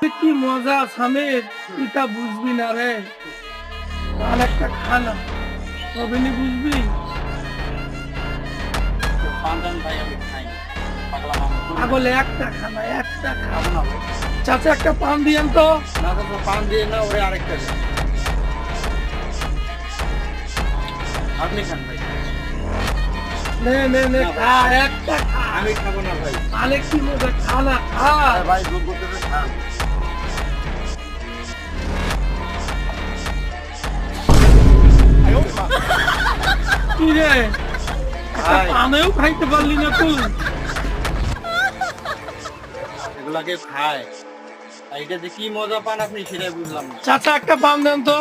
কি মজা স্বামীর, তুই তা বুঝবি না রে। আর একটা খানা তবেনি বুঝবি। পাঁচজন ভাই আমি খাই পাগলা মামা পাগল একটা খানা, একটা খানা। খাবো না ভাই। চাচা একটা পান দিয়েন তো। না তো পান দিয়ে না, ওরে আরেকটা দেন। আপনি খান ভাই। নে নে নে, না, খা একটা খা। আমি খাবো না ভাই। অনেক কি মজা, খানা খা। ভাই দুধ করতে খান। কি রে, একটা ভাই। পানেও খাইতে পারলি না তুই। এগুলাকে খায়, আর এটা যে কি মজা পান আপনি সেটাই বুঝলাম না। চাচা একটা পান দেন তো।